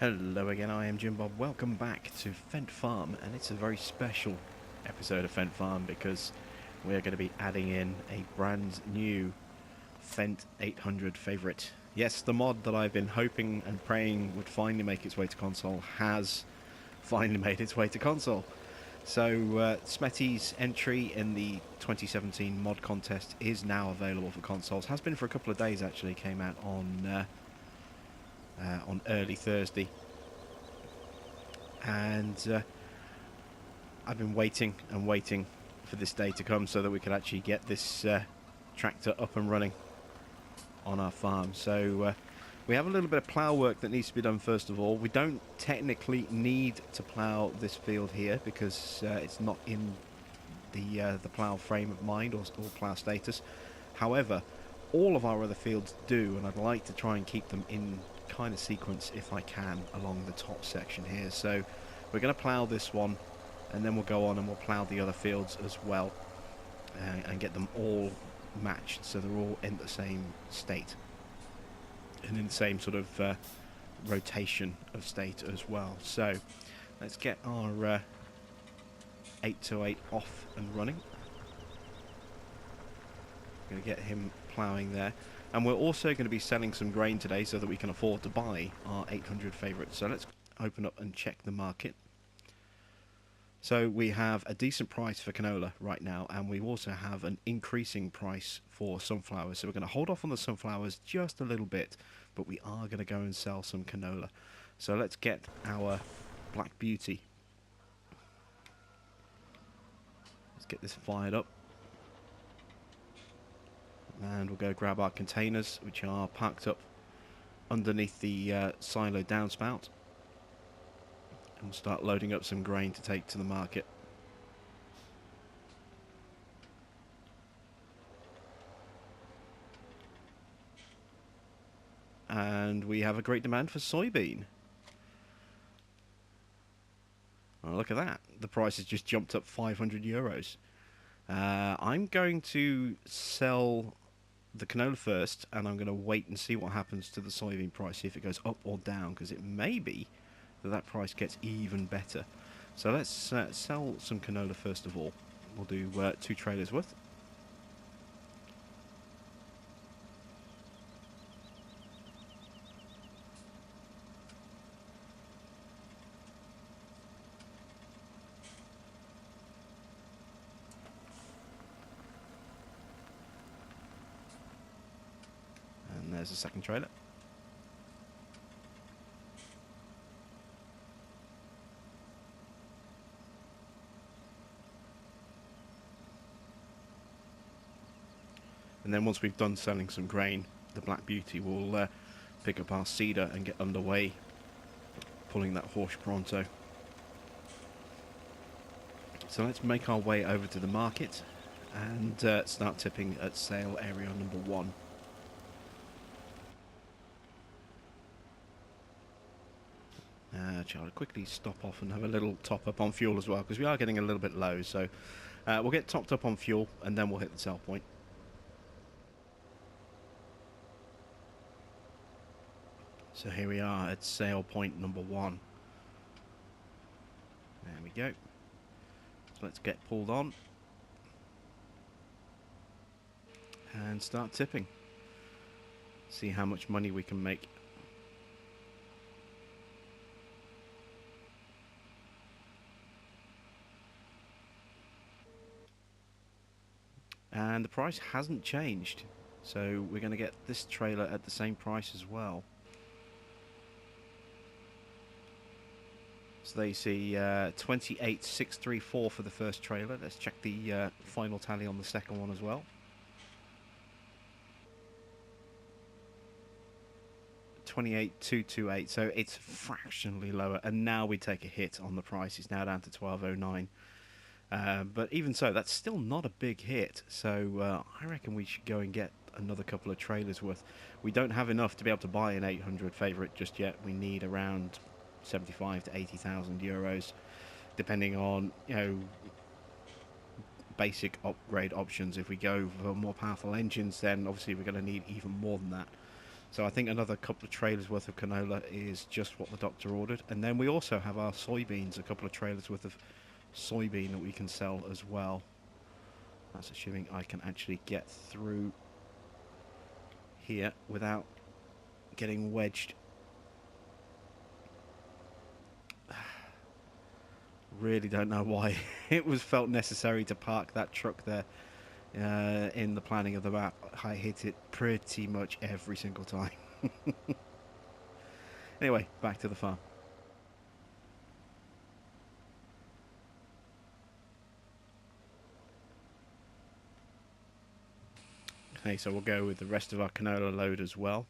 Hello again, I am Jim Bob. Welcome back to Fendt Farm, and it's a very special episode of Fendt Farm because we are going to be adding in a brand new Fendt 800 Favorit. Yes, the mod that I've been hoping and praying would finally make its way to console has finally made its way to console. So, Smetty's entry in the 2017 mod contest is now available for consoles. Has been for a couple of days actually. Came out on early Thursday, and I've been waiting and waiting for this day to come so that we could actually get this tractor up and running on our farm. So we have a little bit of plough work that needs to be done first of all. We don't technically need to plough this field here because it's not in the plough frame of mind or plough status. However, all of our other fields do, and I'd like to try and keep them in kind of sequence if I can along the top section here. So we're going to plough this one, and then we'll go on and we'll plough the other fields as well, and get them all matched so they're all in the same state and in the same sort of rotation of state as well. So let's get our 828 off and running. Going to get him ploughing there, and we're also going to be selling some grain today so that we can afford to buy our 800 Favorit. So let's open up and check the market. So we have a decent price for canola right now, and we also have an increasing price for sunflowers. So we're going to hold off on the sunflowers just a little bit, but we are going to go and sell some canola. So let's get our Black Beauty. Let's get this fired up. And we'll go grab our containers, which are parked up underneath the silo downspout, and we'll start loading up some grain to take to the market. And we have a great demand for soybean. Oh, look at that. The price has just jumped up 500 euros. I'm going to sell the canola first, and I'm going to wait and see what happens to the soybean price, see if it goes up or down, because it may be that price gets even better. So let's sell some canola first of all. We'll do 2 trailers worth. And there's the second trailer. And then once we've done selling some grain, the Black Beauty will pick up our seeder and get underway, pulling that horse pronto. So let's make our way over to the market and start tipping at sale area number 1. I'll quickly stop off and have a little top up on fuel as well, because we are getting a little bit low. So we'll get topped up on fuel and then we'll hit the sell point. So here we are at sale point number 1. There we go. So let's get pulled on and start tipping. See how much money we can make. And the price hasn't changed, so we're going to get this trailer at the same price as well. So they see 28,634 for the first trailer. Let's check the final tally on the second one as well. 28,228. So it's fractionally lower, and now we take a hit on the price. It's now down to 1209. But even so, that's still not a big hit. So I reckon we should go and get another couple of trailers worth. We don't have enough to be able to buy an 800 Favorit just yet. We need around 75 to 80,000 euros, depending on, you know, basic upgrade options. If we go for more powerful engines, then obviously we're going to need even more than that. So I think another couple of trailers worth of canola is just what the doctor ordered. And then we also have our soybeans, a couple of trailers worth of soybean that we can sell as well. That's assuming I can actually get through here without getting wedged. Really don't know why it was felt necessary to park that truck there in the planning of the map. I hit it pretty much every single time. Anyway, back to the farm. Okay, so we'll go with the rest of our canola load as well.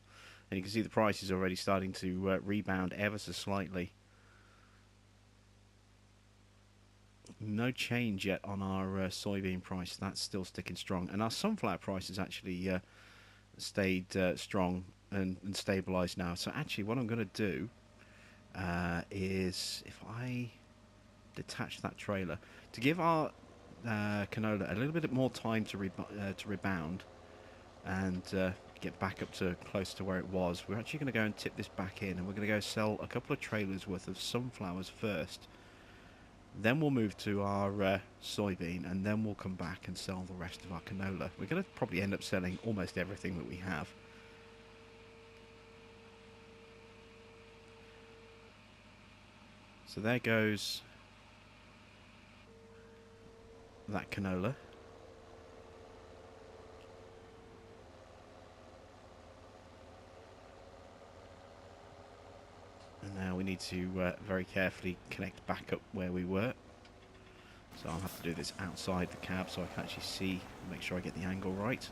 And you can see the price is already starting to rebound ever so slightly. No change yet on our soybean price. That's still sticking strong. And our sunflower price has actually stayed strong and stabilised now. So actually what I'm going to do is, if I detach that trailer, to give our canola a little bit more time to rebound and get back up to close to where it was, we're actually going to go and tip this back in, and we're going to go sell a couple of trailers worth of sunflowers first. Then we'll move to our soybean, and then we'll come back and sell the rest of our canola. We're going to probably end up selling almost everything that we have. So there goes that canola. And now we need to very carefully connect back up where we were. So I'll have to do this outside the cab so I can actually see, make sure I get the angle right.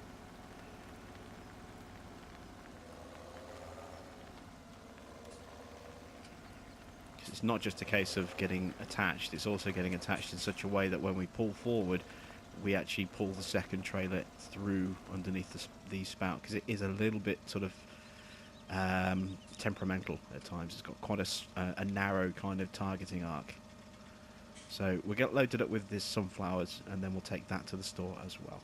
It's not just a case of getting attached, it's also getting attached in such a way that when we pull forward, we actually pull the second trailer through underneath the spout, because it is a little bit sort of temperamental at times. It's got quite a narrow kind of targeting arc. So we'll get loaded up with this sunflowers, and then we'll take that to the store as well.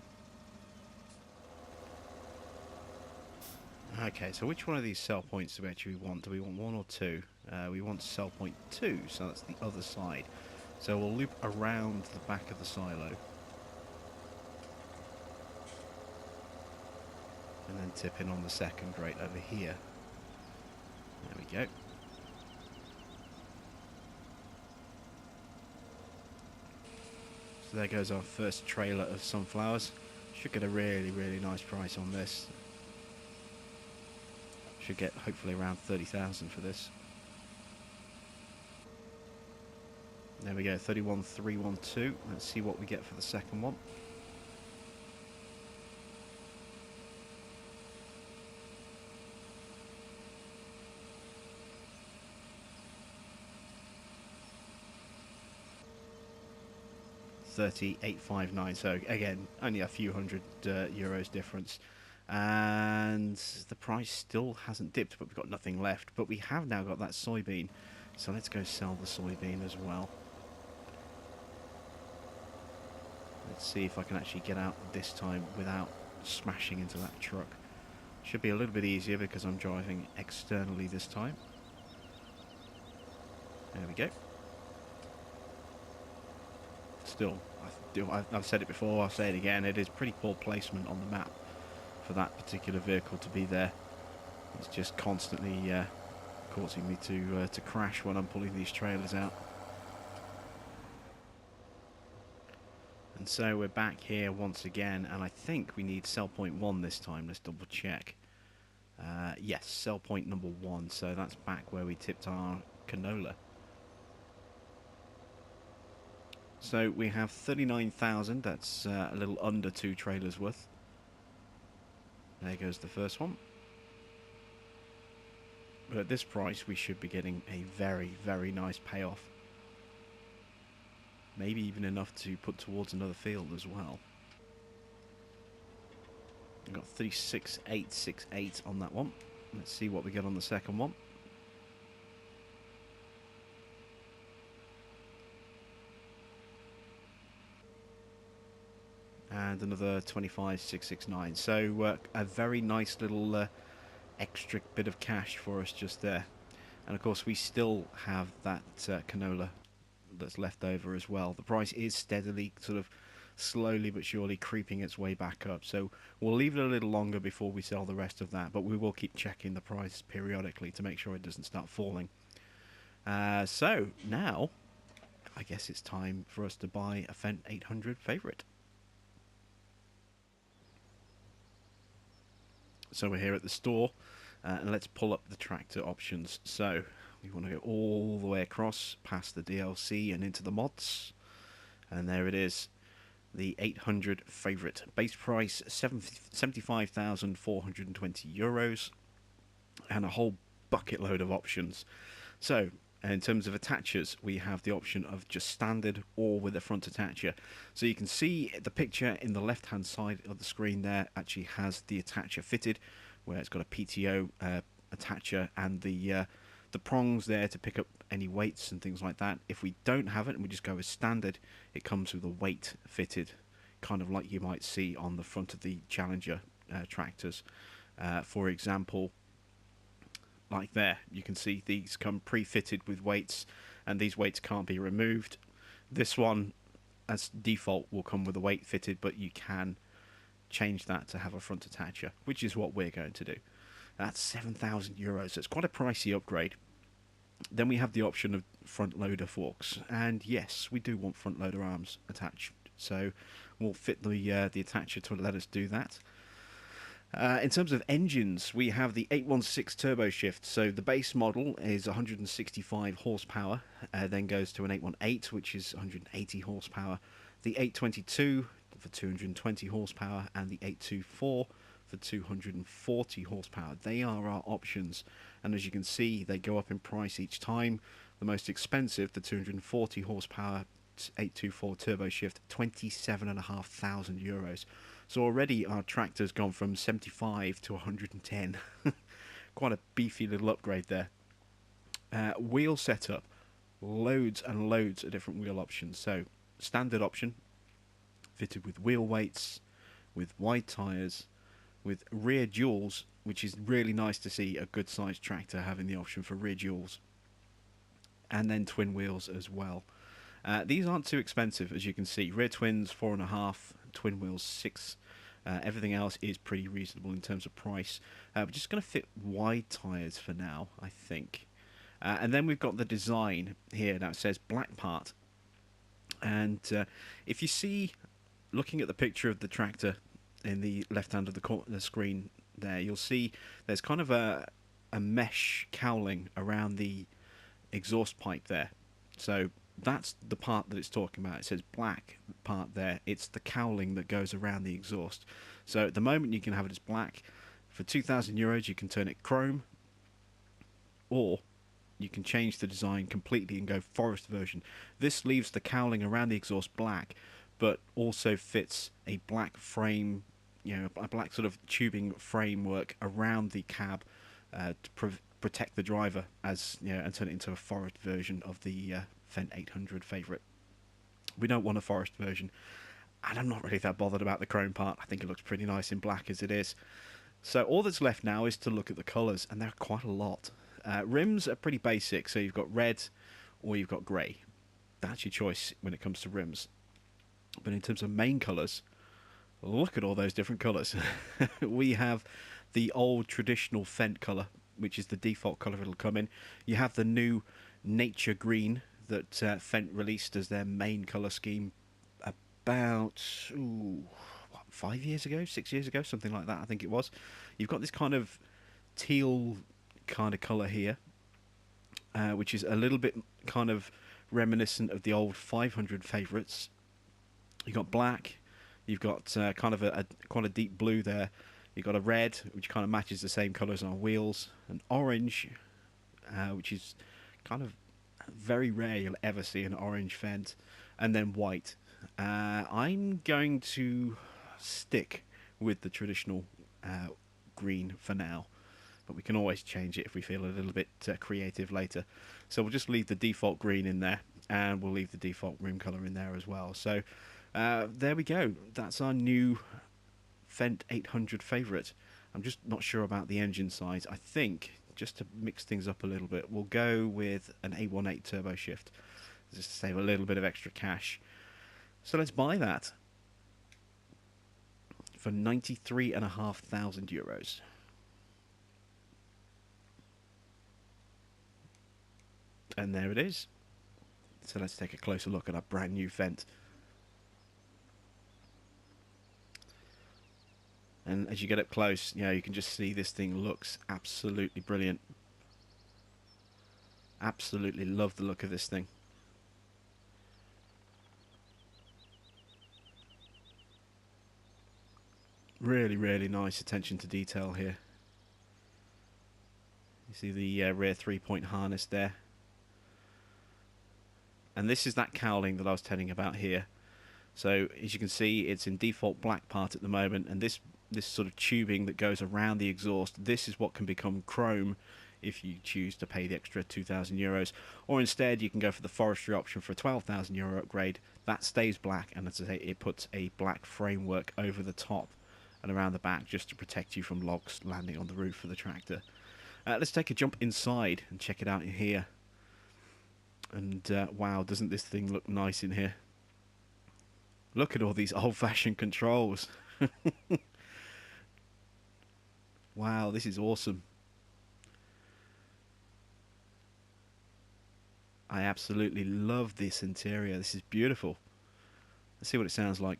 Okay, so which one of these sell points do we actually want? Do we want one or two? We want sell point 2, so that's the other side. So we'll loop around the back of the silo. And then tip in on the second grate over here. There we go. So there goes our first trailer of sunflowers. Should get a really, really nice price on this. Should get hopefully around 30,000 for this. There we go, 31,312. Let's see what we get for the second one. $38.59, so again only a few hundred euros difference, and the price still hasn't dipped, but we've got nothing left. But we have now got that soybean, so let's go sell the soybean as well. Let's see if I can actually get out this time without smashing into that truck. Should be a little bit easier because I'm driving externally this time. There we go. Still, I've said it before, I'll say it again, it is pretty poor placement on the map for that particular vehicle to be there. It's just constantly causing me to crash when I'm pulling these trailers out. And so we're back here once again, and I think we need sell point 1 this time. Let's double check. Yes, sell point number 1, so that's back where we tipped our canola. So we have 39,000, that's a little under 2 trailers worth. There goes the first one. But at this price we should be getting a very, very nice payoff. Maybe even enough to put towards another field as well. We've got 36,868 on that one. Let's see what we get on the second one. And another 25,669. So a very nice little extra bit of cash for us just there. And of course, we still have that canola that's left over as well. The price is steadily, sort of slowly but surely creeping its way back up. So we'll leave it a little longer before we sell the rest of that, but we will keep checking the price periodically to make sure it doesn't start falling. So now, I guess it's time for us to buy a Fendt 800 Favorit. So we're here at the store, and let's pull up the tractor options. So we want to go all the way across past the DLC and into the mods, and there it is, the 800 Favorit. Base price 75,420 euros, and a whole bucket load of options. So in terms of attachers, we have the option of just standard or with a front attacher. So you can see the picture in the left hand side of the screen there actually has the attacher fitted, where it's got a PTO attacher and the prongs there to pick up any weights and things like that. If we don't have it and we just go as standard, it comes with a weight fitted, kind of like you might see on the front of the Challenger tractors. For example, like there, you can see these come pre-fitted with weights, and these weights can't be removed. This one, as default, will come with a weight fitted, but you can change that to have a front attacher, which is what we're going to do. That's 7,000 euros, so it's quite a pricey upgrade. Then we have the option of front loader forks, and yes, we do want front loader arms attached, so we'll fit the attacher to let us do that. In terms of engines, we have the 816 turbo shift. So the base model is 165 horsepower, then goes to an 818, which is 180 horsepower, the 822 for 220 horsepower, and the 824 for 240 horsepower. They are our options, and as you can see, they go up in price each time. The most expensive, the 240 horsepower 824 turbo shift, 27,500 euros. So already our tractor's gone from 75 to 110. Quite a beefy little upgrade there. Wheel setup, loads and loads of different wheel options. So standard option, fitted with wheel weights, with wide tyres, with rear duals, which is really nice to see a good sized tractor having the option for rear duals, and then twin wheels as well. These aren't too expensive, as you can see. Rear twins 4.5, twin wheels 6. Everything else is pretty reasonable in terms of price. We're just going to fit wide tyres for now, I think. And then we've got the design here. Now it says black part. And if you see, looking at the picture of the tractor in the left hand of the screen there, you'll see there's kind of a mesh cowling around the exhaust pipe there. So that's the part that it's talking about. It says black part there. It's the cowling that goes around the exhaust. So at the moment you can have it as black. For 2,000 euros you can turn it chrome, or you can change the design completely and go forest version. This leaves the cowling around the exhaust black, but also fits a black frame, a black sort of tubing framework around the cab to protect the driver, and turn it into a forest version of the Fendt 800 Favorit. We don't want a forest version, and I'm not really that bothered about the chrome part. I think it looks pretty nice in black as it is. So all that's left now is to look at the colours, and there are quite a lot. Rims are pretty basic, so you've got red or you've got grey. That's your choice when it comes to rims. But in terms of main colours, look at all those different colours. We have the old traditional Fendt colour, which is the default colour it'll come in. You have the new nature green that Fendt released as their main colour scheme about 5 years ago, 6 years ago, something like that I think it was. You've got this kind of teal kind of colour here, which is a little bit kind of reminiscent of the old 500 Favorites. You've got black, you've got kind of quite a deep blue there. You've got a red, which kind of matches the same colours on wheels, an orange, which is kind of very rare you'll ever see an orange Fendt, and then white. I'm going to stick with the traditional green for now, but we can always change it if we feel a little bit creative later. So we'll just leave the default green in there, and we'll leave the default rim colour in there as well. So there we go. That's our new Fendt 800 Favorit. I'm just not sure about the engine size. I think, just to mix things up a little bit, we'll go with an 818 turbo shift, just to save a little bit of extra cash. So let's buy that for €93,500. And there it is. So let's take a closer look at our brand new Fendt. And as you get up close, you know, you can just see this thing looks absolutely brilliant. Absolutely love the look of this thing. Really, really nice attention to detail here. You see the rear 3-point harness there. And this is that cowling that I was telling you about here. So as you can see, it's in default black part at the moment, and this sort of tubing that goes around the exhaust, this is what can become chrome if you choose to pay the extra €2,000, or instead you can go for the forestry option for a €12,000 upgrade. That stays black, and as I say, it puts a black framework over the top and around the back just to protect you from logs landing on the roof of the tractor. Let's take a jump inside and check it out in here. And wow, doesn't this thing look nice in here? Look at all these old-fashioned controls. Wow, this is awesome. I absolutely love this interior. This is beautiful. Let's see what it sounds like.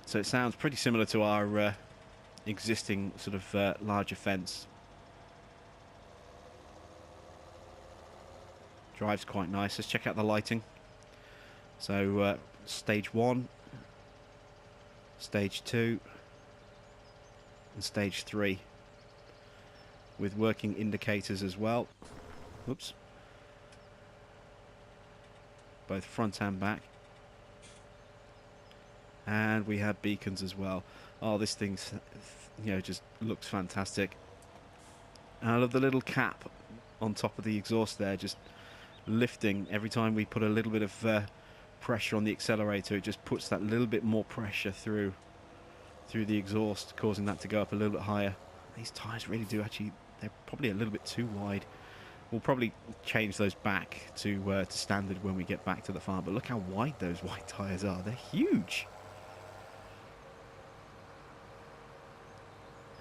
So it sounds pretty similar to our existing sort of larger Fendts. Drives quite nice. Let's check out the lighting. So stage 1, stage 2 and stage 3 with working indicators as well. Oops. Both front and back. And we have beacons as well. Oh, this thing's, you know, just looks fantastic. And I love the little cap on top of the exhaust there, just lifting every time we put a little bit of pressure on the accelerator. It just puts that little bit more pressure through the exhaust, causing that to go up a little bit higher. These tyres really do actually, they're probably a little bit too wide. We'll probably change those back to standard when we get back to the farm, but look how wide those white tyres are. They're huge.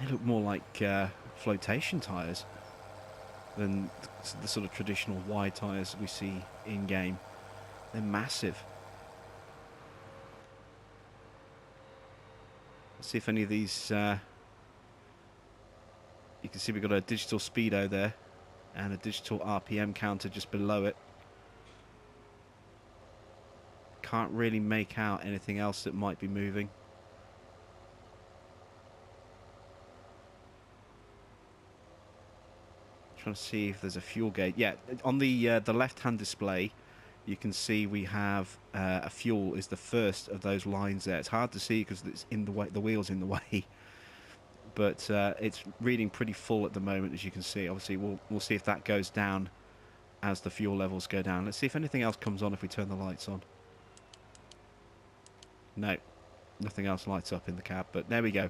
They look more like flotation tyres than the sort of traditional wide tyres we see in-game. They're massive. Let's see if any of these... you can see we've got a digital speedo there and a digital RPM counter just below it. Can't really make out anything else that might be moving. Trying to see if there's a fuel gauge. Yeah, on the left-hand display, you can see we have a fuel is the first of those lines there. It's hard to see because it's in the way, the wheel's in the way, but it's reading pretty full at the moment, as you can see. Obviously, we'll see if that goes down as the fuel levels go down. Let's see if anything else comes on if we turn the lights on. No, nothing else lights up in the cab, but there we go.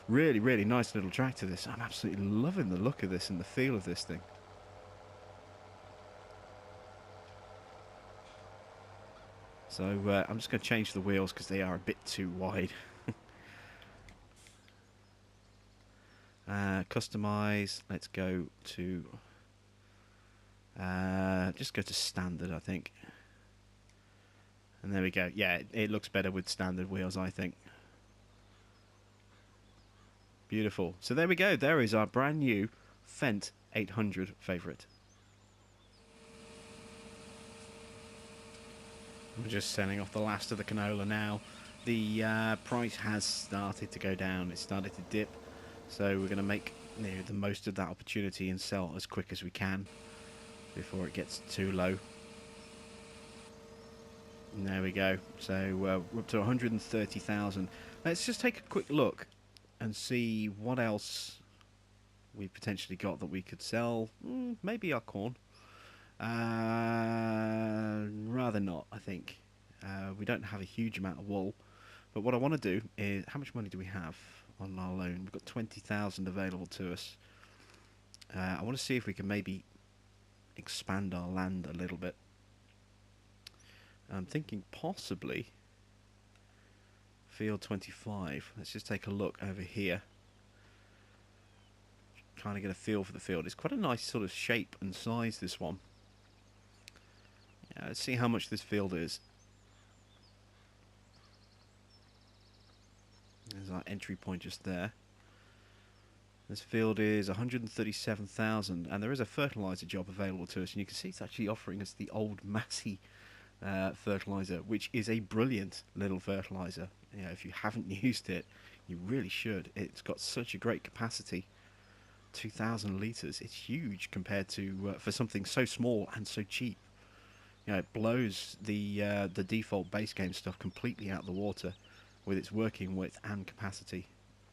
Really, really nice little tractor, this. I'm absolutely loving the look of this and the feel of this thing. So I'm just going to change the wheels because they are a bit too wide. Customize. Let's go to... just go to standard, I think. And there we go. Yeah, it looks better with standard wheels, I think. Beautiful. So there we go. There is our brand new Fendt 800 Favorit. We're just selling off the last of the canola now. The price has started to go down. It started to dip. So we're going to make the most of that opportunity and sell as quick as we can before it gets too low. And there we go. So we're up to 130,000. Let's just take a quick look and see what else we potentially got that we could sell. Maybe our corn. Rather not, I think. We don't have a huge amount of wool, but what I want to do is, how much money do we have on our loan? We've got 20,000 available to us. I want to see if we can maybe expand our land a little bit. I'm thinking possibly field 25. Let's just take a look over here. Trying to get a feel for the field. It's quite a nice sort of shape and size, this one. Let's see how much this field is. There's our entry point just there. This field is 137,000, and there is a fertilizer job available to us, and you can see it's actually offering us the old Massey fertilizer, which is a brilliant little fertilizer. You know, if you haven't used it, you really should. It's got such a great capacity. 2,000 litres. It's huge compared to for something so small and so cheap. You know, it blows the default base game stuff completely out of the water with its working width and capacity.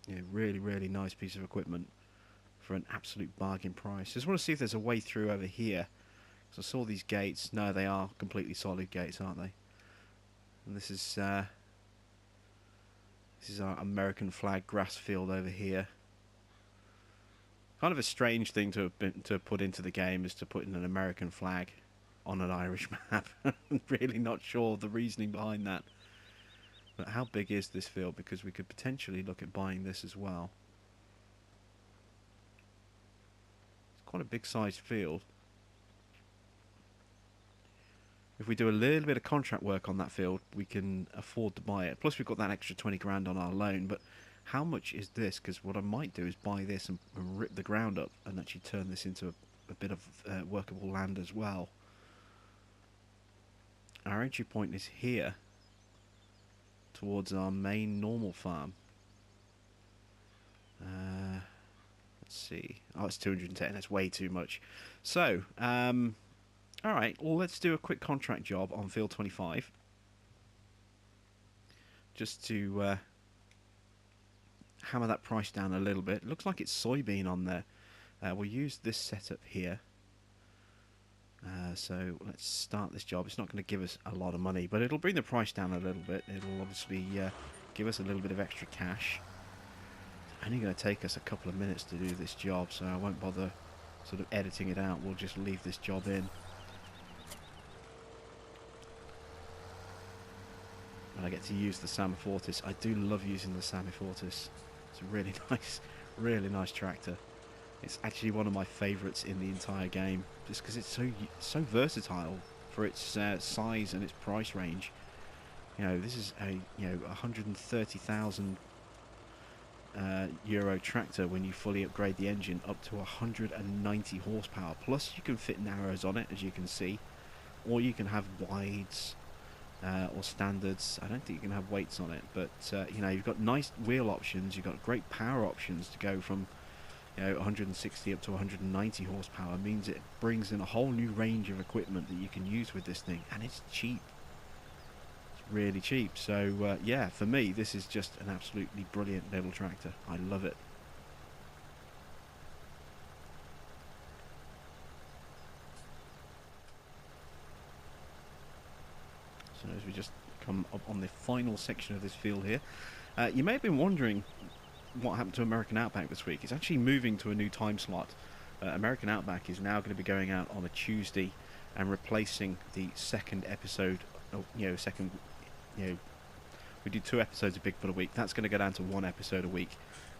You know, really, really nice piece of equipment for an absolute bargain price. Just want to see if there's a way through over here. So I saw these gates. No, they are completely solid gates, aren't they? And this is our American flag grass field over here. Kind of a strange thing to put into the game is to put in an American flag on an Irish map. I'm really not sure the reasoning behind that. But how big is this field? Because we could potentially look at buying this as well. It's quite a big sized field. If we do a little bit of contract work on that field, we can afford to buy it. Plus we've got that extra 20 grand on our loan. But how much is this? Because what I might do is buy this and rip the ground up and actually turn this into a bit of workable land as well. Our entry point is here towards our main normal farm. Let's see. Oh, it's 210. That's way too much. So, alright, well, let's do a quick contract job on field 25. Just to hammer that price down a little bit. It looks like it's soybean on there. We'll use this setup here. So let's start this job. It's not going to give us a lot of money, but it'll bring the price down a little bit. It'll obviously give us a little bit of extra cash. It's only going to take us a couple of minutes to do this job, so I won't bother sort of editing it out. We'll just leave this job in. And I get to use the Fortis. I do love using the Fortis. It's a really nice tractor. It's actually one of my favourites in the entire game, just because it's so versatile for its size and its price range. You know, this is a 130,000 euro tractor when you fully upgrade the engine up to 190 horsepower. Plus, you can fit narrows on it, as you can see, or you can have wides or standards. I don't think you can have weights on it, but you know, you've got nice wheel options. You've got great power options to go from 160 up to 190 horsepower. Means it brings in a whole new range of equipment that you can use with this thing, and it's cheap. It's really cheap. So yeah, for me, this is just an absolutely brilliant little tractor. I love it. So as we just come up on the final section of this field here, you may have been wondering what happened to American Outback this week. It's actually moving to a new time slot. American Outback is now going to be going out on a Tuesday and replacing the second episode. We do 2 episodes of Bigfoot a week. That's going to go down to 1 episode a week,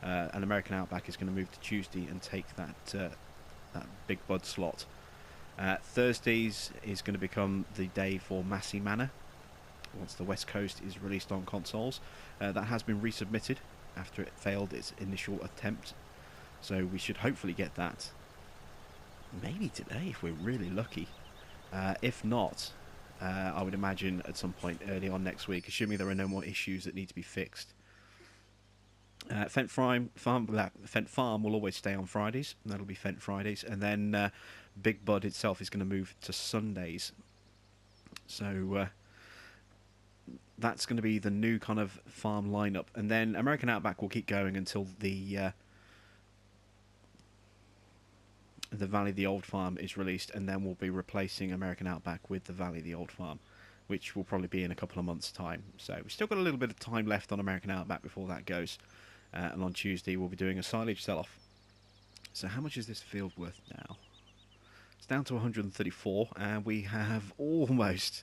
and American Outback is going to move to Tuesday and take that Big Bud slot. Thursdays is going to become the day for Massey Manor once the West Coast is released on consoles. That has been resubmitted after it failed its initial attempt, so we should hopefully get that maybe today if we're really lucky. If not, I would imagine at some point early on next week, assuming there are no more issues that need to be fixed. Fendt Farm will always stay on Fridays, and that'll be Fendt Fridays, and then Big Bud itself is going to move to Sundays. So that's going to be the new kind of farm lineup, and then American Outback will keep going until the the Valley of the Old Farm is released, and then we'll be replacing American Outback with the Valley of the Old Farm, which will probably be in a couple of months' time. So we've still got a little bit of time left on American Outback before that goes. And on Tuesday we'll be doing a silage sell-off. So how much is this field worth now? It's down to 134, and we have almost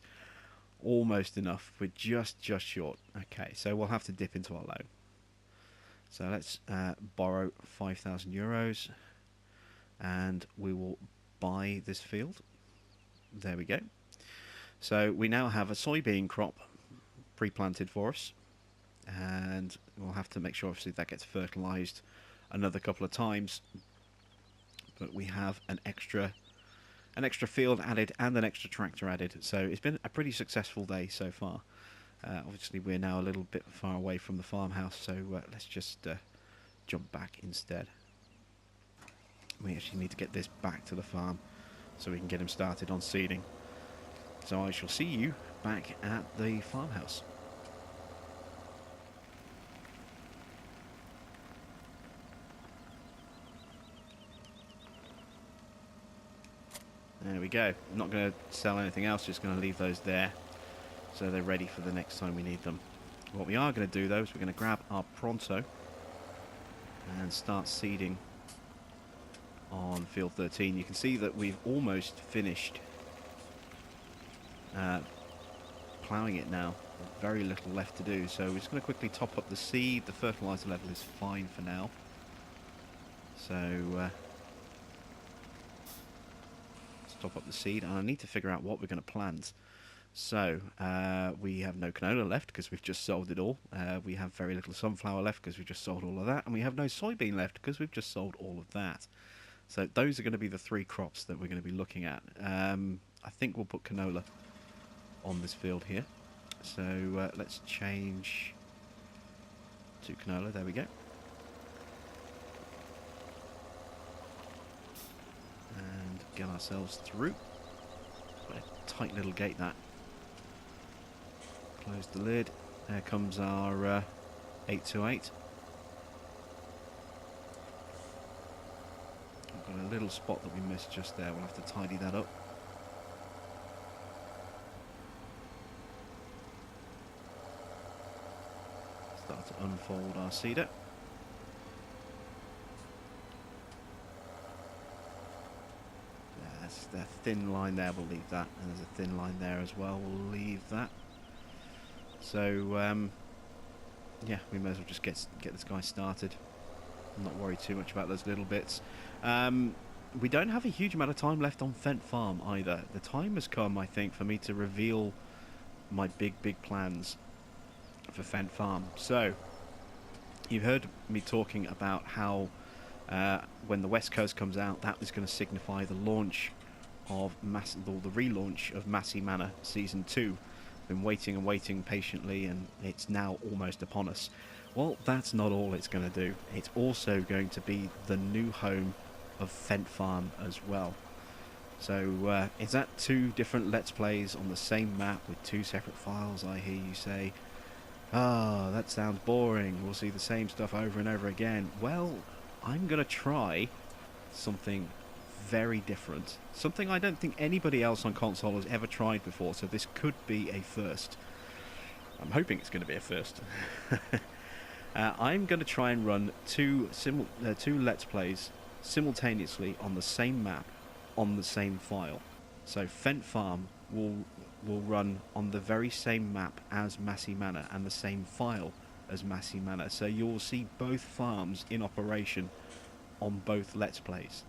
enough. We're just short. Okay, so we'll have to dip into our loan. So let's borrow 5,000 euros, and we will buy this field. There we go. So we now have a soybean crop pre-planted for us, and we'll have to make sure obviously that gets fertilized another couple of times. But we have an extra field added and an extra tractor added, so it's been a pretty successful day so far. Obviously we're now a little bit far away from the farmhouse, so let's just jump back instead. We actually need to get this back to the farm so we can get him started on seeding. So I shall see you back at the farmhouse. There we go. I'm not going to sell anything else, just going to leave those there so they're ready for the next time we need them. What we are going to do though is we're going to grab our Pronto and start seeding on field 13. You can see that we've almost finished ploughing it now. Very little left to do, so we're just going to quickly top up the seed. The fertilizer level is fine for now, so let's top up the seed, and I need to figure out what we're going to plant. So we have no canola left because we've just sold it all. We have very little sunflower left because we've just sold all of that, and we have no soybean left because we've just sold all of that. So those are going to be the three crops that we're going to be looking at. I think we'll put canola on this field here. So let's change to canola. There we go. And get ourselves through. Quite a tight little gate that. Close the lid. There comes our 828. We've got a little spot that we missed just there. We'll have to tidy that up. Start to unfold our seeder. There's the thin line there, we'll leave that. And there's a thin line there as well, we'll leave that. So, yeah, we may as well just get this guy started. Not worry too much about those little bits. We don't have a huge amount of time left on Fendt Farm either. The time has come, I think, for me to reveal my big plans for Fendt Farm. So, you've heard me talking about how when the West Coast comes out, that is going to signify the launch of the relaunch of Massey Manor Season 2. Been waiting and waiting patiently, and it's now almost upon us. Well, that's not all it's going to do. It's also going to be the new home of Fendt Farm as well. So is that two different Let's Plays on the same map with two separate files, I hear you say? Ah, that sounds boring. We'll see the same stuff over and over again. Well, I'm going to try something very different. Something I don't think anybody else on console has ever tried before, so this could be a first. I'm hoping it's going to be a first. I'm going to try and run two Let's Plays simultaneously on the same map, on the same file. So Fendt Farm will run on the very same map as Massey Manor and the same file as Massey Manor. So you'll see both farms in operation on both Let's Plays.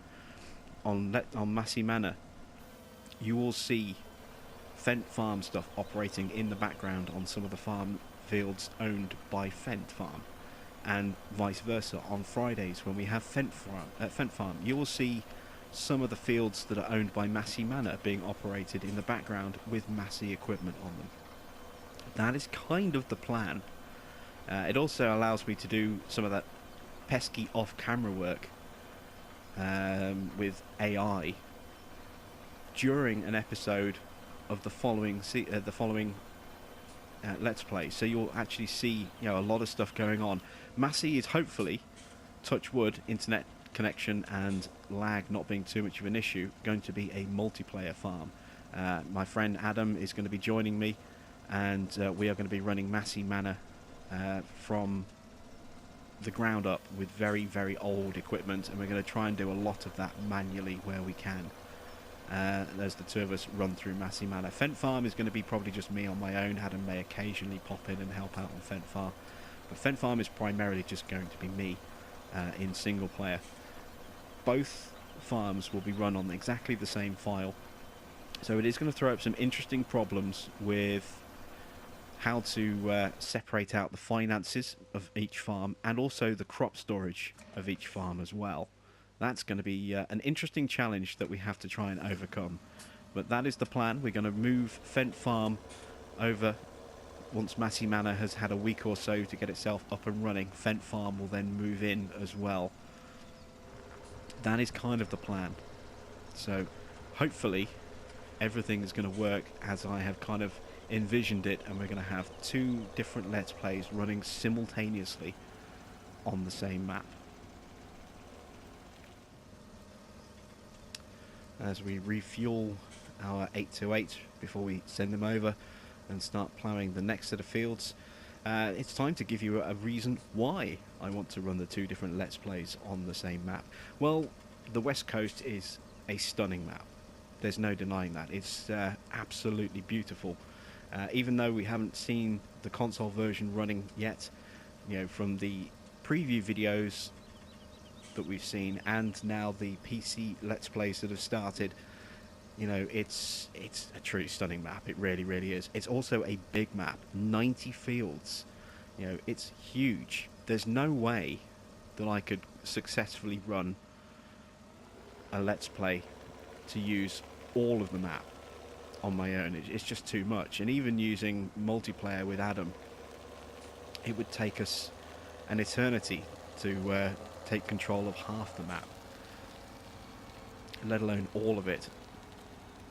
On Massey Manor, you will see Fendt Farm stuff operating in the background on some of the farm fields owned by Fendt Farm, and vice versa. On Fridays, when we have Fendt Farm, you will see some of the fields that are owned by Massey Manor being operated in the background with Massey equipment on them. That is kind of the plan. It also allows me to do some of that pesky off-camera work with AI during an episode of the following Let's Play. So you'll actually see, a lot of stuff going on. Massey is hopefully, touch wood, internet connection and lag not being too much of an issue, going to be a multiplayer farm. My friend Adam is going to be joining me, and we are going to be running Massey Manor from the ground up with very, very old equipment, and we're going to try and do a lot of that manually where we can. As the two of us run through Massey Manor. Fendt Farm is going to be probably just me on my own. Adam may occasionally pop in and help out on Fendt Farm, but Fendt Farm is primarily just going to be me in single player. Both farms will be run on exactly the same file, so it is going to throw up some interesting problems with how to separate out the finances of each farm and also the crop storage of each farm as well. That's going to be an interesting challenge that we have to try and overcome. But that is the plan. We're going to move Fendt Farm over once Massey Manor has had a week or so to get itself up and running. Fendt Farm will then move in as well. That is kind of the plan. So hopefully everything is going to work as I have kind of envisioned it, and we're going to have two different Let's Plays running simultaneously on the same map. As we refuel our 828 before we send them over and start ploughing the next set of fields, it's time to give you a reason why I want to run the two different Let's Plays on the same map. Well, the West Coast is a stunning map. There's no denying that. It's absolutely beautiful. Even though we haven't seen the console version running yet, you know, from the preview videos that we've seen and now the PC Let's Plays that have started, you know, it's a truly stunning map. It really, really is. It's also a big map, 90 fields. You know, it's huge. There's no way that I could successfully run a Let's Play to use all of the map on my own. It's just too much. And even using multiplayer with Adam, it would take us an eternity to take control of half the map, let alone all of it.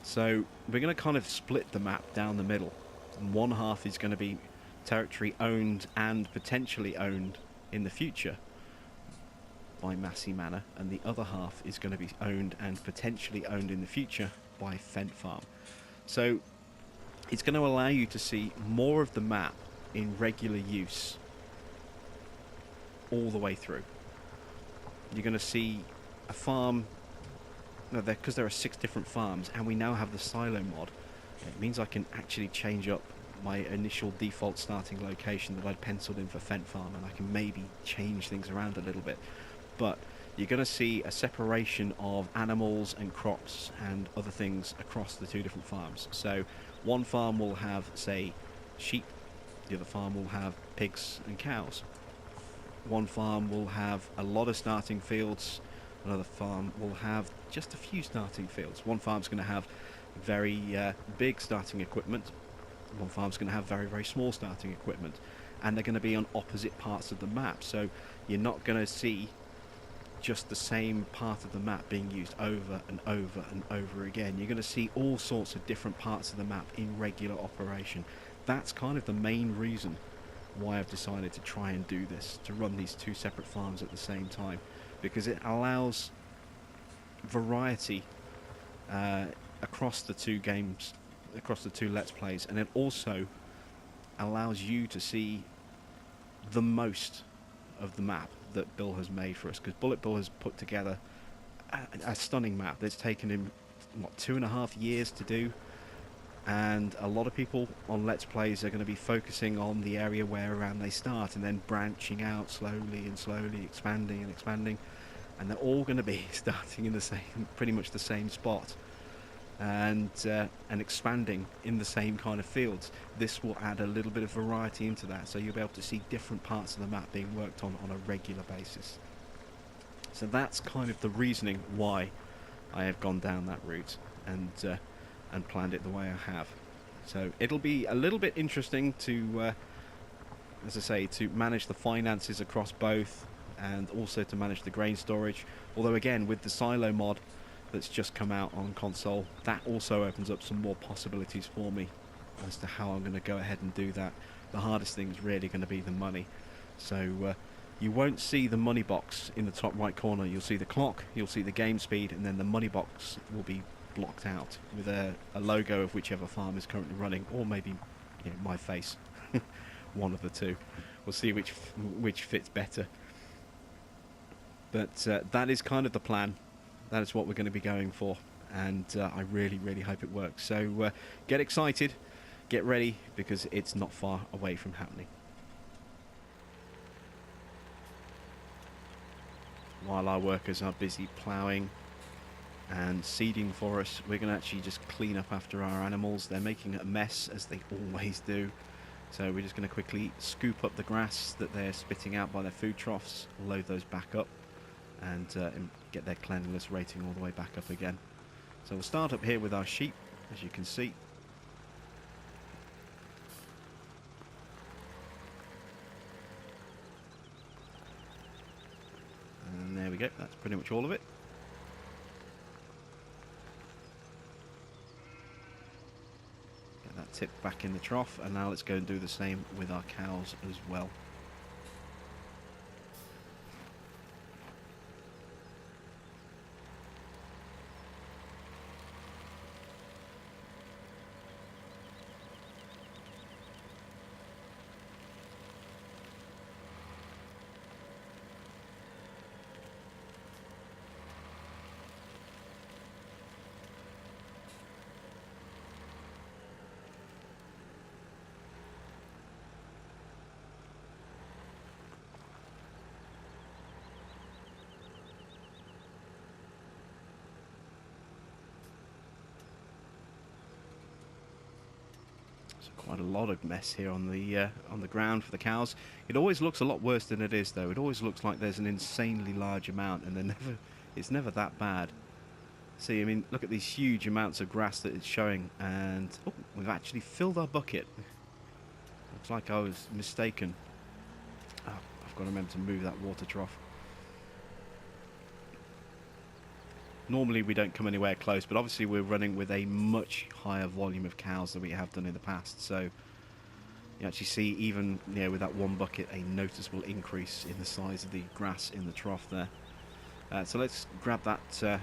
So we're going to kind of split the map down the middle, and one half is going to be territory owned and potentially owned in the future by Massey Manor, and the other half is going to be owned and potentially owned in the future by Fendt Farm. So it's going to allow you to see more of the map in regular use all the way through. You're going to see a farm, because there are 6 different farms, and we now have the silo mod. It means I can actually change up my initial default starting location that I'd penciled in for Fendt Farm, and I can maybe change things around a little bit. But you're going to see a separation of animals and crops and other things across the 2 different farms. So one farm will have, say, sheep, the other farm will have pigs and cows. One farm will have a lot of starting fields, another farm will have just a few starting fields. One farm's going to have very big starting equipment, one farm's going to have very, very small starting equipment, and they're going to be on opposite parts of the map, so you're not going to see just the same part of the map being used over and over and over again. You're going to see all sorts of different parts of the map in regular operation. That's kind of the main reason why I've decided to try and do this, to run these 2 separate farms at the same time, because it allows variety across the 2 games, across the 2 Let's Plays, and it also allows you to see the most of the map that Bill has made for us, because Bullet Bill has put together a stunning map that's taken him, what, 2.5 years to do. And a lot of people on Let's Plays are going to be focusing on the area where around they start and then branching out slowly and slowly, expanding and expanding, and they're all going to be starting in the same, pretty much the same spot, and expanding in the same kind of fields. This will add a little bit of variety into that, so you'll be able to see different parts of the map being worked on a regular basis. So that's kind of the reasoning why I have gone down that route and planned it the way I have. So it'll be a little bit interesting to, as I say, to manage the finances across both, and also to manage the grain storage. Although again, with the silo mod that's just come out on console, that also opens up some more possibilities for me as to how I'm going to go ahead and do that. The hardest thing is really going to be the money. So you won't see the money box in the top right corner. You'll see the clock, you'll see the game speed, and then the money box will be blocked out with a logo of whichever farm is currently running, or maybe, you know, my face. One of the two. We'll see which fits better. But that is kind of the plan. That is what we're going to be going for, and I really, really hope it works. So get excited, get ready, because it's not far away from happening. While our workers are busy ploughing and seeding for us, we're going to actually just clean up after our animals. They're making a mess, as they always do. So we're just going to quickly scoop up the grass that they're spitting out by their food troughs, load those back up, and get their cleanliness rating all the way back up again. So we'll start up here with our sheep, as you can see. And there we go, that's pretty much all of it. Get that tip back in the trough, and now let's go and do the same with our cows as well. Quite a lot of mess here on the ground for the cows. It always looks a lot worse than it is, though. It always looks like there's an insanely large amount, and it's never that bad. See, I mean, look at these huge amounts of grass that it's showing, and oh, we've actually filled our bucket. Looks like I was mistaken. Oh, I've got to remember to move that water trough. Normally we don't come anywhere close, but obviously we're running with a much higher volume of cows than we have done in the past. So you actually see, even, you know, with that one bucket, a noticeable increase in the size of the grass in the trough there. So let's grab that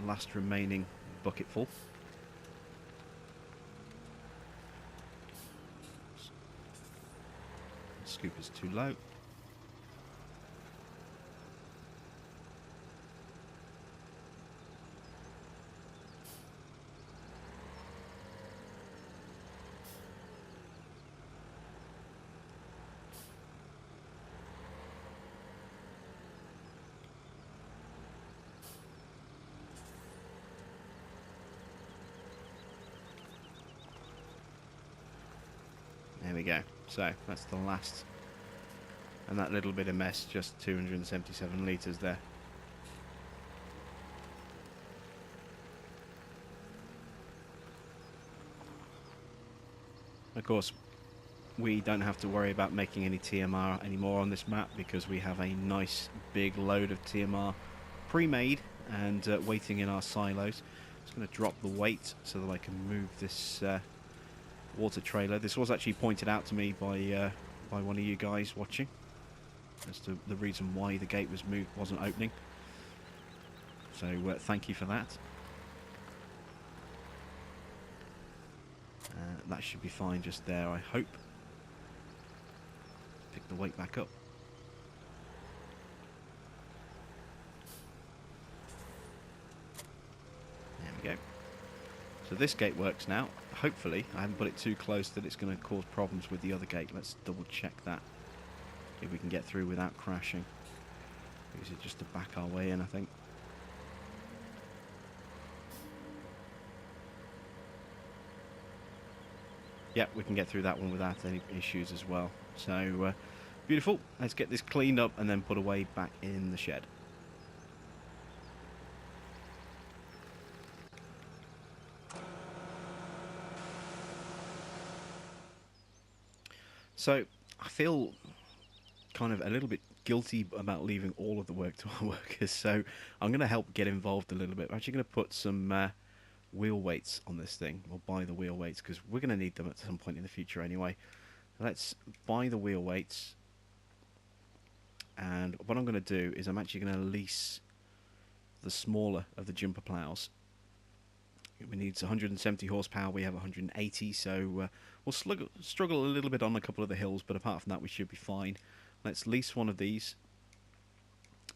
last remaining bucket full. Scoop is too low. There we go. So that's the last, and that little bit of mess, just 277 litres there. Of course, we don't have to worry about making any TMR anymore on this map, because we have a nice big load of TMR pre-made and waiting in our silos. Just going to drop the weight so that I can move this water trailer. This was actually pointed out to me by one of you guys watching as to the reason why the gate wasn't opening. So thank you for that. That should be fine just there, I hope. Pick the weight back up. There we go. So this gate works now. Hopefully, I haven't put it too close that it's going to cause problems with the other gate. Let's double check that. If we can get through without crashing. Use it just to back our way in, I think. Yeah, we can get through that one without any issues as well. So, beautiful. Let's get this cleaned up and then put away back in the shed. So, I feel kind of a little bit guilty about leaving all of the work to our workers, so I'm going to help get involved a little bit. I'm actually going to put some wheel weights on this thing. We'll buy the wheel weights because we're going to need them at some point in the future anyway. Let's buy the wheel weights, and what I'm going to do is I'm actually going to lease the smaller of the jumper ploughs. We need 170 horsepower, we have 180, so we'll struggle a little bit on a couple of the hills, but apart from that we should be fine. Let's lease one of these,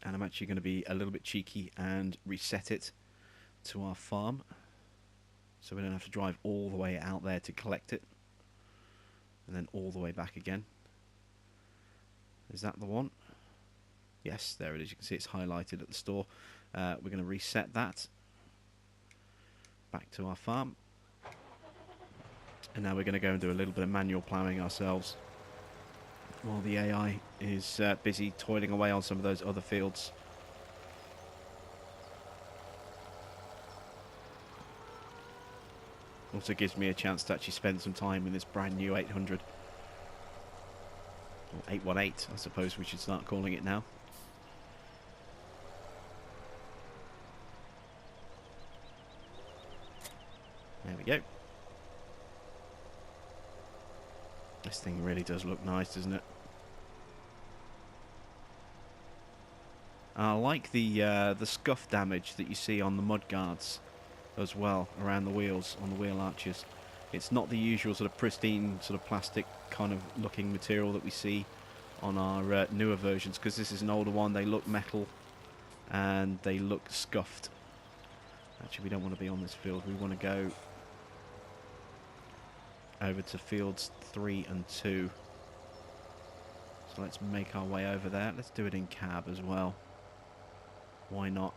and I'm actually going to be a little bit cheeky and reset it to our farm, so we don't have to drive all the way out there to collect it, and then all the way back again. Is that the one? Yes, there it is. You can see it's highlighted at the store. We're going to reset that back to our farm, and now we're going to go and do a little bit of manual ploughing ourselves while the AI is busy toiling away on some of those other fields. Also gives me a chance to actually spend some time in this brand new 800, or 818 I suppose we should start calling it now. There we go. This thing really does look nice, doesn't it? I like the scuff damage that you see on the mud guards as well, around the wheels, on the wheel arches. It's not the usual sort of pristine sort of plastic kind of looking material that we see on our newer versions, because this is an older one. They look metal and they look scuffed. Actually, we don't want to be on this field. We want to go over to fields 3 and 2. So let's make our way over there. Let's do it in cab as well. Why not?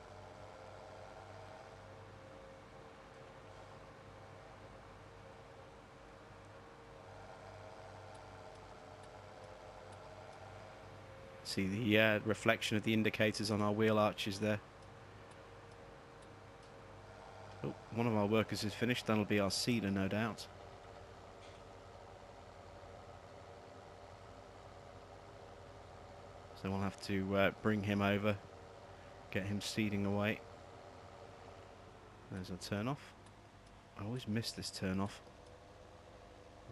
See the reflection of the indicators on our wheel arches there. Oh, one of our workers is finished. That'll be our seeder, no doubt. So we'll have to bring him over, get him seeding away. There's our turn off. I always miss this turn off.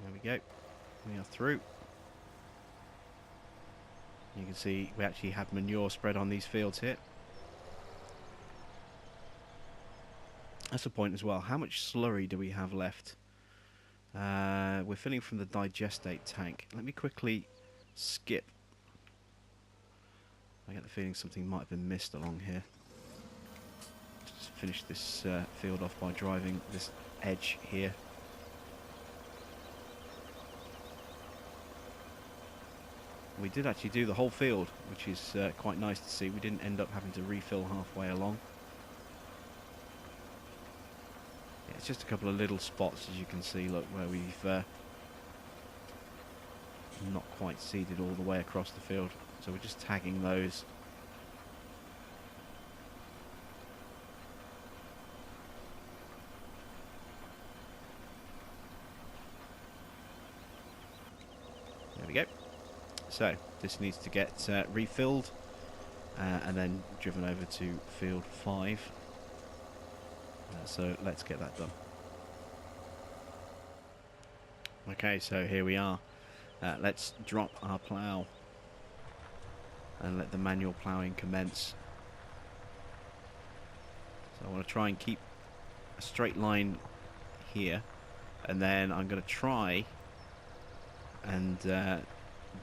There we go. We are through. You can see we actually have manure spread on these fields here. That's the point as well. How much slurry do we have left? We're filling from the digestate tank. Let me quickly skip. I get the feeling something might have been missed along here. Just finish this field off by driving this edge here. We did actually do the whole field, which is quite nice to see. We didn't end up having to refill halfway along. Yeah, it's just a couple of little spots, as you can see, look, where we've not quite seeded all the way across the field. So we're just tagging those. There we go. So this needs to get refilled and then driven over to field 5. So let's get that done. Okay, so here we are. Let's drop our plough and let the manual ploughing commence. So I want to try and keep a straight line here, and then I'm going to try and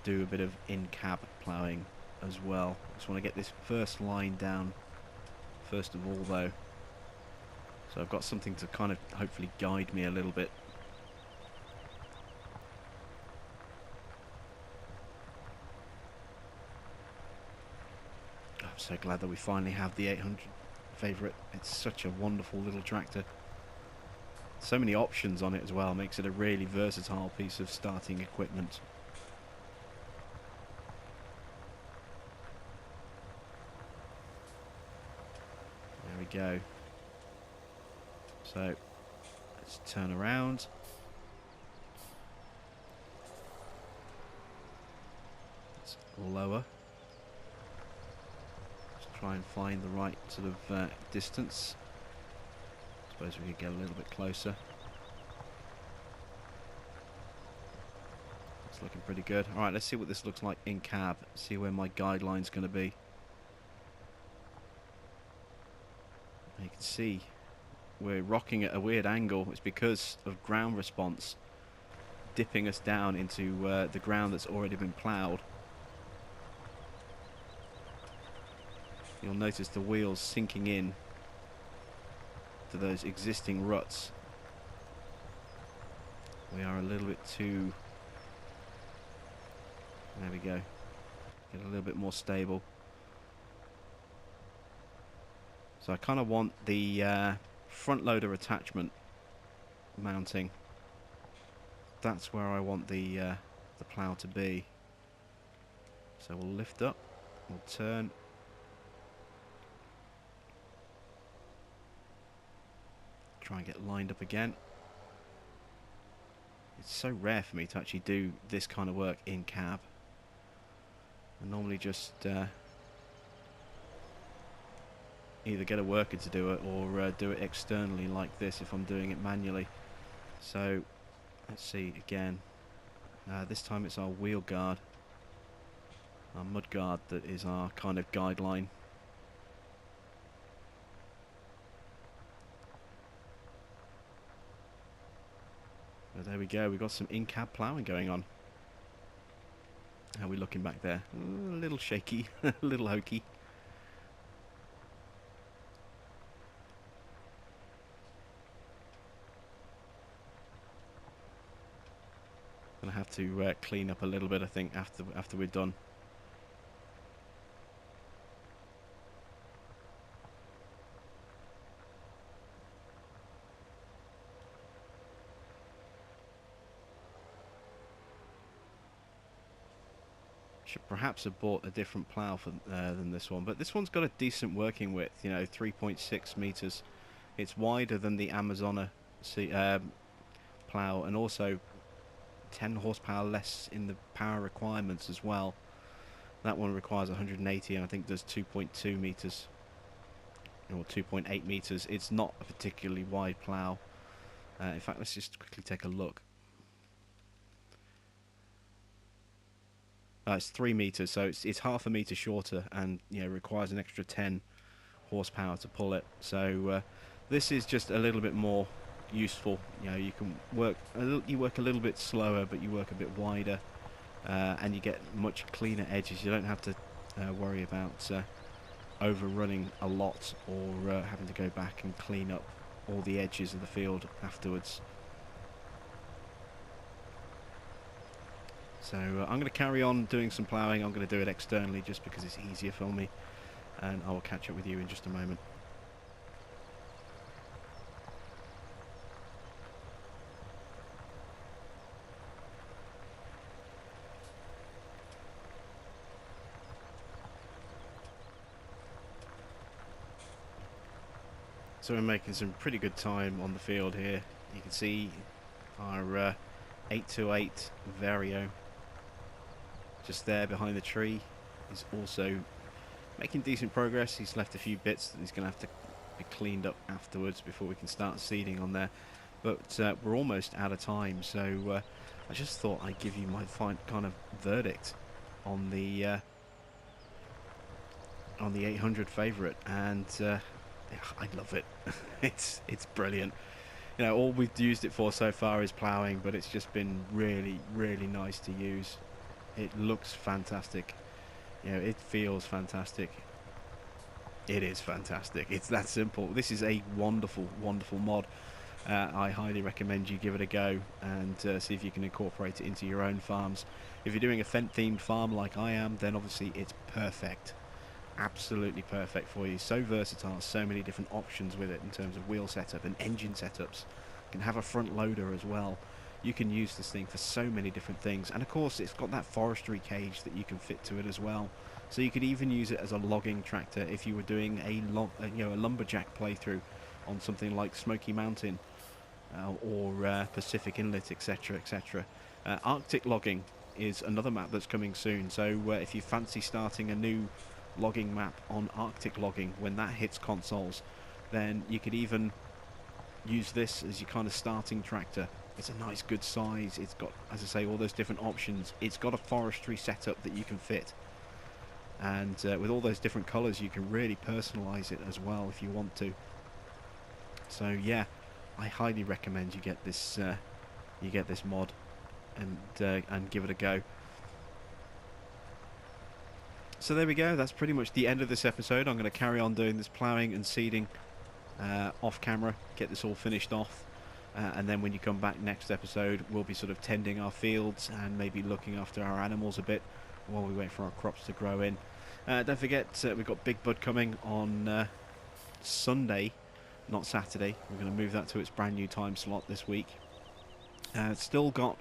do a bit of in-cab ploughing as well. Just want to get this first line down first of all though, so I've got something to kind of hopefully guide me a little bit. I'm so glad that we finally have the 800 Favorit. It's such a wonderful little tractor. So many options on it as well, makes it a really versatile piece of starting equipment. There we go. So let's turn around. Let's lower. Let's try and find the right sort of distance. I suppose we could get a little bit closer. Let's That's looking pretty good. Alright, let's see what this looks like in cab. See where my guideline's going to be. You can see we're rocking at a weird angle. It's because of ground response dipping us down into the ground that's already been ploughed. You'll notice the wheels sinking in to those existing ruts. We are a little bit too... There we go. Get a little bit more stable. So I kind of want the front loader attachment mounting. That's where I want the plough to be. So we'll lift up, we'll turn. Try and get lined up again. It's so rare for me to actually do this kind of work in cab. I normally just either get a worker to do it or do it externally like this if I'm doing it manually. So let's see again. This time it's our wheel guard, our mud guard, that is our kind of guideline. But there we go, we've got some in-cab ploughing going on. How are we looking back there? A little shaky, a little hokey. Gonna have to clean up a little bit, I think, after we're done. Should perhaps have bought a different plough than this one, but this one's got a decent working width, you know, 3.6 meters. It's wider than the Amazona plough, and also 10 horsepower less in the power requirements as well. That one requires 180 and I think does 2.2 meters or 2.8 meters. It's not a particularly wide plough. In fact, let's just quickly take a look. It's 3 meters, so it's half a meter shorter, and requires an extra 10 horsepower to pull it. So this is just a little bit more useful. You can work you work a little bit slower, but you work a bit wider, and you get much cleaner edges. You don't have to worry about overrunning a lot or having to go back and clean up all the edges of the field afterwards. So I'm going to carry on doing some ploughing. I'm going to do it externally just because it's easier for me, and I will catch up with you in just a moment. So we're making some pretty good time on the field here. You can see our 828 Vario just there behind the tree is also making decent progress. He's left a few bits that he's going to have to be cleaned up afterwards before we can start seeding on there. But we're almost out of time, so I just thought I'd give you my kind of verdict on the 800 Favorit, and I love it. It's brilliant. All we've used it for so far is ploughing, but it's just been really, really nice to use. It looks fantastic. It feels fantastic. It is fantastic. It's that simple. This is a wonderful, wonderful mod. I highly recommend you give it a go and see if you can incorporate it into your own farms. If you're doing a Fendt themed farm like I am, then obviously it's perfect. Absolutely perfect for you. So versatile, so many different options with it in terms of wheel setup and engine setups. You can have a front loader as well. You can use this thing for so many different things, and of course it's got that forestry cage that you can fit to it as well. So you could even use it as a logging tractor if you were doing a lumberjack playthrough on something like Smoky Mountain or Pacific Inlet, etc., etc. Arctic logging is another map that's coming soon, so if you fancy starting a new logging map on Arctic logging when that hits consoles, then you could even use this as your kind of starting tractor It's a nice, good size. It's got, as I say, all those different options. It's got a forestry setup that you can fit. And with all those different colours, you can really personalise it as well if you want to. So yeah, I highly recommend you get this mod and give it a go. So there we go. That's pretty much the end of this episode. I'm going to carry on doing this ploughing and seeding off camera, get this all finished off, and then when you come back next episode, we'll be sort of tending our fields and maybe looking after our animals a bit while we wait for our crops to grow in. Don't forget, we've got Big Bud coming on Sunday, not Saturday. We're going to move that to its brand new time slot this week. Still got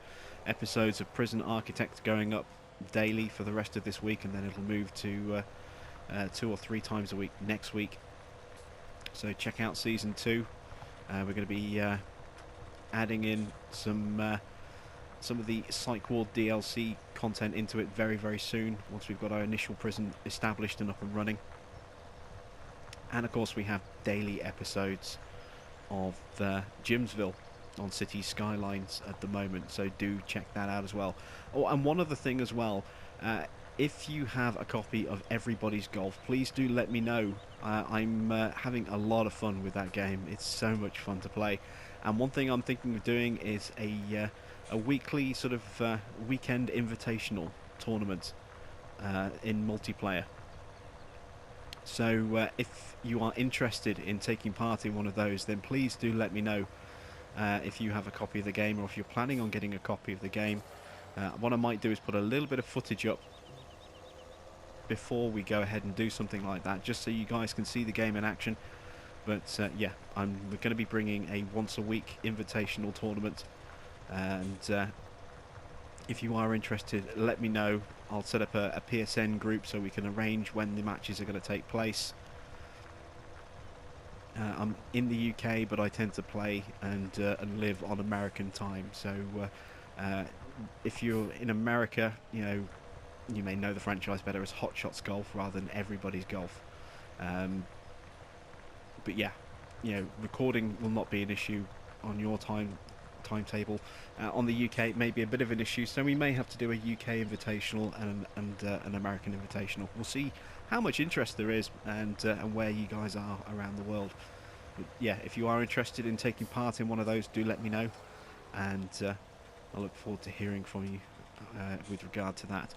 episodes of Prison Architect going up daily for the rest of this week, and then it'll move to 2 or 3 times a week next week. So check out season 2. We're going to be adding in some of the Psych Ward DLC content into it very, very soon, once we've got our initial prison established and up and running. And of course we have daily episodes of Jimsville on City Skylines at the moment, so do check that out as well. Oh, and one other thing as well, if you have a copy of Everybody's Golf, please do let me know. I'm having a lot of fun with that game. It's so much fun to play. And one thing I'm thinking of doing is a weekly sort of weekend invitational tournament in multiplayer. So if you are interested in taking part in one of those, then please do let me know if you have a copy of the game, or if you're planning on getting a copy of the game. What I might do is put a little bit of footage up before we go ahead and do something like that, just so you guys can see the game in action. But yeah, we're going to be bringing a once a week invitational tournament, and if you are interested, let me know. I'll set up a PSN group so we can arrange when the matches are going to take place. I'm in the UK, but I tend to play and live on American time. So if you're in America, you may know the franchise better as Hot Shots Golf rather than Everybody's Golf. But yeah, recording will not be an issue on your timetable. On the UK, it may be a bit of an issue, so we may have to do a UK invitational and an American invitational. We'll see how much interest there is and where you guys are around the world. But yeah, if you are interested in taking part in one of those, do let me know, and I look forward to hearing from you with regard to that.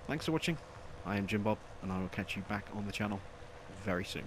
Thanks for watching. I am Jim Bob, and I will catch you back on the channel very soon.